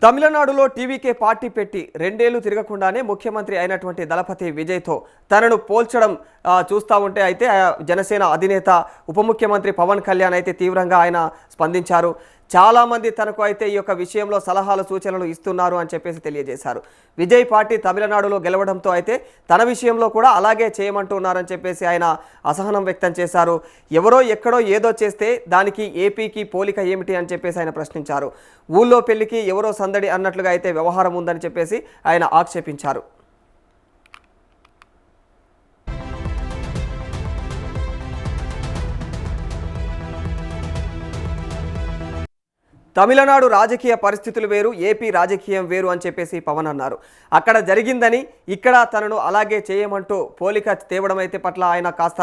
తమిళనాడులో TVK party పెట్టి రెండేళ్లు తిరగకుండానే ముఖ్యమంత్రి అయినటువంటి దళపతి విజయ్తో తనను పోల్చడం చూస్తూ ఉంటే అయితే జనసేన అధినేత ఉప ముఖ్యమంత్రి పవన్ కళ్యాణ్ అయితే తీవ్రంగా ఆయన స్పందించారు. చాలామంది తనకు అయితే ఈ యొక్క విషయంలో సలహాలు సూచనలు ఇస్తున్నారు అని చెప్పేసి తెలియజేశారు. విజయ్ పార్టీ తమిళనాడులో గెలవడంతో అయితే తన విషయంలో కూడా అలాగే చేయమంటున్నారని చెప్పేసి ఆయన అసహనం వ్యక్తం చేశారు. ఎవరో ఎక్కడో ఏదో చేస్తే దానికి ఏపీకి పోలిక ఏమిటి అని చెప్పేసి ఆయన ప్రశ్నించారు. ఊళ్ళో పెళ్లికి ఎవరో సందడి అన్నట్లుగా అయితే వ్యవహారం ఉందని చెప్పేసి ఆయన ఆక్షేపించారు. తమిళనాడు రాజకీయ పరిస్థితులు వేరు, ఏపీ రాజకీయం వేరు అని చెప్పేసి పవన్ అన్నారు. అక్కడ జరిగిందని ఇక్కడ తనను అలాగే చేయమంటూ పోలిక తేవడం అయితే పట్ల ఆయన కాస్త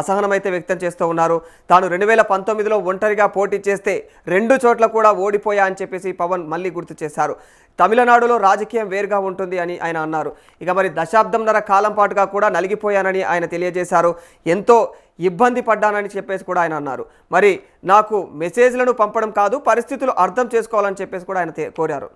అసహనం అయితే వ్యక్తం చేస్తూ ఉన్నారు. తాను 2019లో ఒంటరిగా పోటీ చేస్తే 2 చోట్ల కూడా ఓడిపోయా అని చెప్పేసి పవన్ మళ్ళీ గుర్తు చేశారు. తమిళనాడులో రాజకీయం వేరుగా ఉంటుంది అని ఆయన అన్నారు. ఇక మరి దశాబ్దంన్నర కాలం పాటుగా కూడా నలిగిపోయానని ఆయన తెలియజేశారు. ఎంతో ఇబ్బంది పడ్డానని చెప్పేసి కూడా ఆయన అన్నారు. మరి నాకు మెసేజ్లను పంపడం కాదు, పరిస్థితులు అర్థం చేసుకోవాలని చెప్పేసి కూడా ఆయన కోరారు.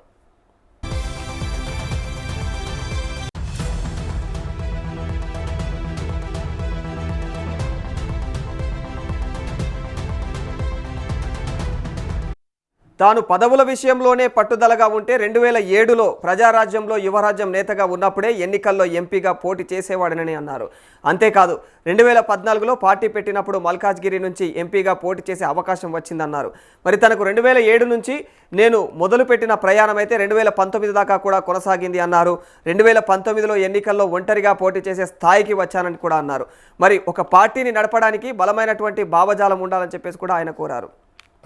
తాను పదవుల విషయంలోనే పట్టుదలగా ఉంటే 2007లో ప్రజారాజ్యంలో యువరాజ్యం నేతగా ఉన్నప్పుడే ఎన్నికల్లో ఎంపీగా పోటీ చేసేవాడనని అన్నారు. అంతేకాదు 2014లో పార్టీ పెట్టినప్పుడు మల్కాజ్గిరి నుంచి ఎంపీగా పోటీ చేసే అవకాశం వచ్చిందన్నారు. మరి తనకు 2007 నుంచి నేను మొదలుపెట్టిన ప్రయాణం అయితే 2019 దాకా కూడా కొనసాగింది అన్నారు. 2019లో ఎన్నికల్లో ఒంటరిగా పోటీ చేసే స్థాయికి వచ్చానని కూడా అన్నారు. మరి ఒక పార్టీని నడపడానికి బలమైనటువంటి భావజాలం ఉండాలని చెప్పేసి కూడా ఆయన కోరారు.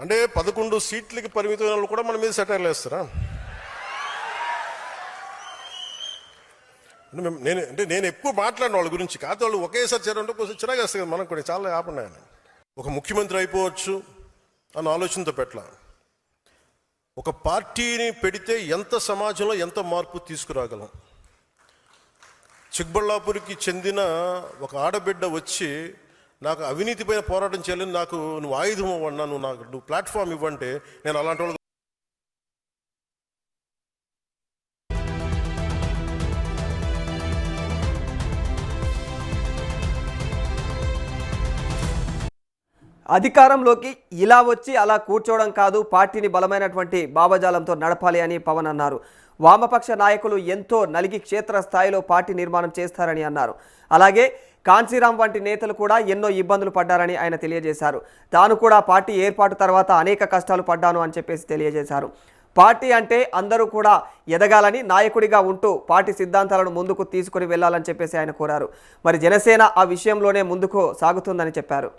అంటే 11 సీట్లకి పరిమితమైన వాళ్ళు కూడా మన మీద సెటైర్లు వేస్తారా? నేను ఎక్కువ మాట్లాడిన వాళ్ళ గురించి కాదు, వాళ్ళు ఒకేసారి చేరంటే కొంచెం చిరాగా వేస్తారు కదా, మనకు కూడా చాలా ఆపన్నాయని. ఒక ముఖ్యమంత్రి అయిపోవచ్చు అన్న ఆలోచనతో పెట్టలా. ఒక పార్టీని పెడితే ఎంత సమాజంలో ఎంత మార్పు తీసుకురాగలం. చిక్బళ్ళాపూర్కి చెందిన ఒక ఆడబిడ్డ వచ్చి నాకు అవినీతి పైన పోరాటం చేయాలని, నాకు నువ్వు ఆయుధం ఇవ్వన్నా, నువ్వు ప్లాట్ఫామ్ ఇవ్వంటే నేను అలాంటి వాళ్ళు. అధికారంలోకి ఇలా వచ్చి అలా కూర్చోవడం కాదు, పార్టీని బలమైనటువంటి భావజాలంతో నడపాలి అని పవన్ అన్నారు. వామపక్ష నాయకులు ఎంతో నలిగి క్షేత్రస్థాయిలో పార్టీ నిర్మాణం చేస్తారని అన్నారు. అలాగే కాంచీరాం వంటి నేతలు కూడా ఎన్నో ఇబ్బందులు పడ్డారని ఆయన తెలియజేశారు. తాను కూడా పార్టీ ఏర్పాటు తర్వాత అనేక కష్టాలు పడ్డాను అని చెప్పేసి తెలియజేశారు. పార్టీ అంటే అందరూ కూడా ఎదగాలని, నాయకుడిగా ఉంటూ పార్టీ సిద్ధాంతాలను ముందుకు తీసుకుని వెళ్ళాలని చెప్పేసి ఆయన కోరారు. మరి జనసేన ఆ విషయంలోనే ముందుకు సాగుతుందని చెప్పారు.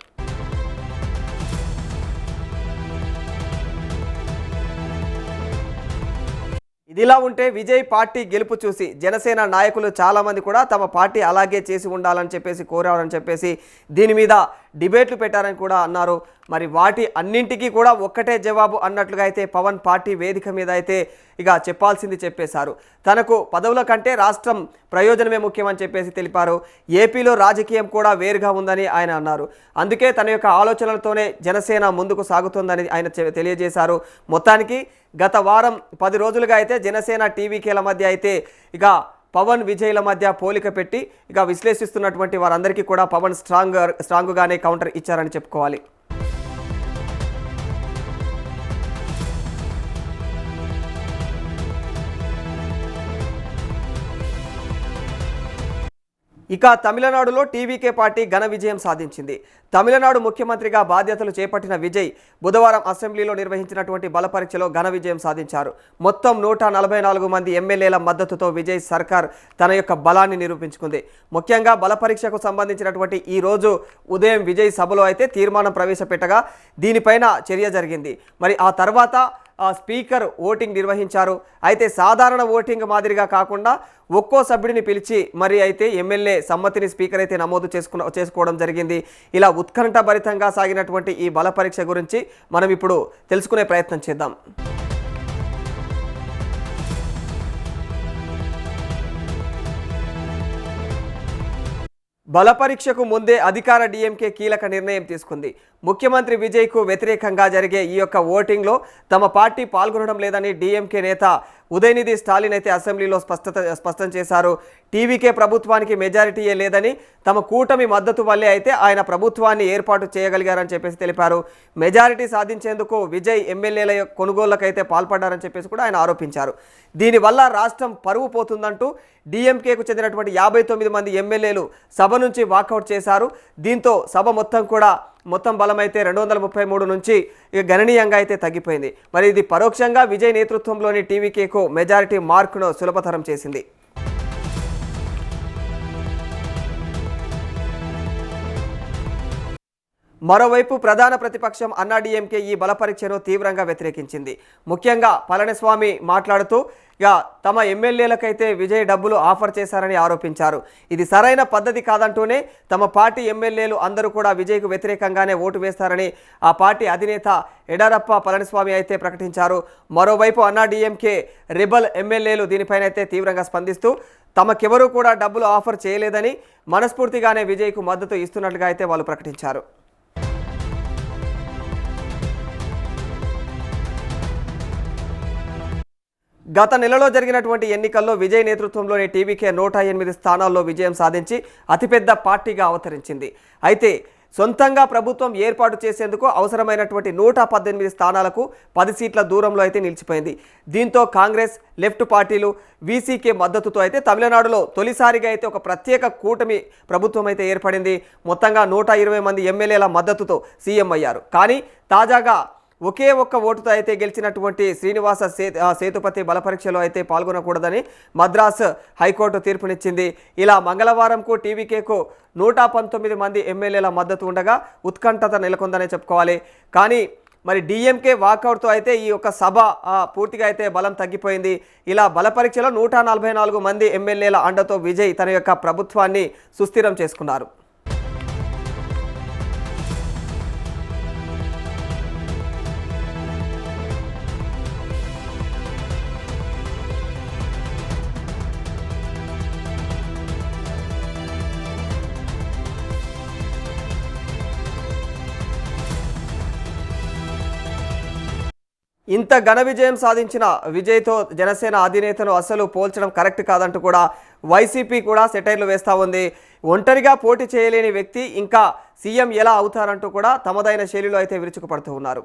ఇదిలా ఉంటే విజయ్ పార్టీ గెలుపు చూసి జనసేన నాయకులు చాలామంది కూడా తమ పార్టీ అలాగే చేసి ఉండాలని చెప్పేసి కోరారని చెప్పేసి దీని మీద డిబేట్లు పెట్టారని కూడా అన్నారు. మరి వాటి అన్నింటికీ కూడా ఒక్కటే జవాబు అన్నట్లుగా అయితే పవన్ పార్టీ వేదిక మీద అయితే ఇక చెప్పాల్సింది చెప్పేశారు. తనకు పదవుల కంటే రాష్ట్రం ప్రయోజనమే ముఖ్యమని చెప్పేసి తెలిపారు. ఏపీలో రాజకీయం కూడా వేరుగా ఉందని ఆయన అన్నారు. అందుకే తన యొక్క ఆలోచనలతోనే జనసేన ముందుకు సాగుతుందని ఆయన తెలియజేశారు. మొత్తానికి గత వారం 10 రోజులుగా అయితే జనసేన టీవీకేల మధ్య అయితే ఇక పవన్ విజయ్ల మధ్య పోలిక పెట్టి ఇక విశ్లేషిస్తున్నటువంటి వారందరికీ కూడా పవన్ స్ట్రాంగ్గానే కౌంటర్ ఇచ్చారని చెప్పుకోవాలి. ఇక తమిళనాడులో టీవీకే పార్టీ ఘన విజయం సాధించింది. తమిళనాడు ముఖ్యమంత్రిగా బాధ్యతలు చేపట్టిన విజయ్ బుధవారం అసెంబ్లీలో నిర్వహించినటువంటి బల పరీక్షలో ఘన విజయం సాధించారు. మొత్తం 144 మంది ఎమ్మెల్యేల మద్దతుతో విజయ్ సర్కార్ తన యొక్క బలాన్ని నిరూపించుకుంది. ముఖ్యంగా బల పరీక్షకు సంబంధించినటువంటి ఈ రోజు ఉదయం విజయ్ సభలో అయితే తీర్మానం ప్రవేశపెట్టగా దీనిపైన చర్య జరిగింది. మరి ఆ తర్వాత స్పీకర్ ఓటింగ్ నిర్వహించారు. అయితే సాధారణ ఓటింగ్ మాదిరిగా కాకుండా ఒక్కో సభ్యుడిని పిలిచి మరి అయితే ఎమ్మెల్యే సమ్మతిని స్పీకర్ అయితే నమోదు చేసుకోవడం జరిగింది. ఇలా ఉత్కంఠభరితంగా సాగినటువంటి ఈ బల పరీక్ష గురించి మనం ఇప్పుడు తెలుసుకునే ప్రయత్నం చేద్దాం. బల పరీక్షకు ముందే అధికార డీఎంకే కీలక నిర్ణయం తీసుకుంది. ముఖ్యమంత్రి విజయ్కు వ్యతిరేకంగా జరిగే ఈ యొక్క ఓటింగ్లో తమ పార్టీ పాల్గొనడం లేదని డీఎంకే నేత ఉదయనిధి స్టాలిన్ అయితే అసెంబ్లీలో స్పష్టం చేశారు. టీవీకే ప్రభుత్వానికి మెజారిటీయే లేదని, తమ కూటమి మద్దతు వల్లే అయితే ఆయన ప్రభుత్వాన్ని ఏర్పాటు చేయగలిగారని చెప్పేసి తెలిపారు. మెజారిటీ సాధించేందుకు విజయ్ ఎమ్మెల్యేల కొనుగోళ్లకైతే పాల్పడ్డారని చెప్పేసి కూడా ఆయన ఆరోపించారు. దీనివల్ల రాష్ట్రం పరువు పోతుందంటూ డిఎంకేకు చెందినటువంటి 59 మంది ఎమ్మెల్యేలు సభ నుంచి వాకౌట్ చేశారు. దీంతో సభ మొత్తం బలం అయితే 233 నుంచి గణనీయంగా అయితే తగ్గిపోయింది. మరి ఇది పరోక్షంగా విజయ్ నేతృత్వంలోని టీవీకేకు మెజారిటీ మార్కును సులభతరం చేసింది. మరోవైపు ప్రధాన ప్రతిపక్షం అన్నాడీఎంకే ఈ బలపరీక్షను తీవ్రంగా వ్యతిరేకించింది. ముఖ్యంగా పళనిస్వామి మాట్లాడుతూ తమ ఎమ్మెల్యేలకైతే విజయ్ డబ్బులు ఆఫర్ చేశారని ఆరోపించారు. ఇది సరైన పద్ధతి కాదంటూనే తమ పార్టీ ఎమ్మెల్యేలు అందరూ కూడా విజయ్కు వ్యతిరేకంగానే ఓటు వేస్తారని ఆ పార్టీ అధినేత ఎడారప్ప పళనిస్వామి అయితే ప్రకటించారు. మరోవైపు అన్నాడీఎంకే రెబల్ ఎమ్మెల్యేలు దీనిపైన అయితే తీవ్రంగా స్పందిస్తూ తమకెవరూ కూడా డబ్బులు ఆఫర్ చేయలేదని, మనస్ఫూర్తిగానే విజయ్కు మద్దతు ఇస్తున్నట్లుగా అయితే వాళ్ళు ప్రకటించారు. గత నెలలో జరిగినటువంటి ఎన్నికల్లో విజయ్ నేతృత్వంలోని టీవీకే 108 స్థానాల్లో విజయం సాధించి అతిపెద్ద పార్టీగా అవతరించింది. అయితే సొంతంగా ప్రభుత్వం ఏర్పాటు చేసేందుకు అవసరమైనటువంటి 118 స్థానాలకు 10 సీట్ల దూరంలో అయితే నిలిచిపోయింది. దీంతో కాంగ్రెస్, లెఫ్ట్ పార్టీలు, వీసీకే మద్దతుతో అయితే తమిళనాడులో తొలిసారిగా అయితే ఒక ప్రత్యేక కూటమి ప్రభుత్వం అయితే ఏర్పడింది. మొత్తంగా 120 మంది ఎమ్మెల్యేల మద్దతుతో సీఎం అయ్యారు. కానీ తాజాగా ఒకే ఒక్క ఓటుతో అయితే గెలిచినటువంటి శ్రీనివాస సేతుపతి బలపరీక్షలో అయితే పాల్గొనకూడదని మద్రాసు హైకోర్టు తీర్పునిచ్చింది. ఇలా మంగళవారంకు టీవీకేకు 119 మంది ఎమ్మెల్యేల మద్దతు ఉండగా ఉత్కంఠత నెలకొందనే చెప్పుకోవాలి. కానీ మరి డిఎంకే వాకౌట్తో అయితే ఈ యొక్క సభ పూర్తిగా అయితే బలం తగ్గిపోయింది. ఇలా బలపరీక్షలో 144 మంది ఎమ్మెల్యేల అండతో విజయ్ తన యొక్క ప్రభుత్వాన్ని సుస్థిరం చేసుకున్నారు. ఇంత ఘన విజయం సాధించిన విజయ్తో జనసేన అధినేతను అసలు పోల్చడం కరెక్ట్ కాదంటూ కూడా వైసీపీ కూడా సెటైర్లు వేస్తూ ఉంది. ఒంటరిగా పోటీ చేయలేని వ్యక్తి ఇంకా సీఎం ఎలా అవుతారంటూ కూడా తమదైన శైలిలో అయితే విరుచుకుపడుతూ ఉన్నారు.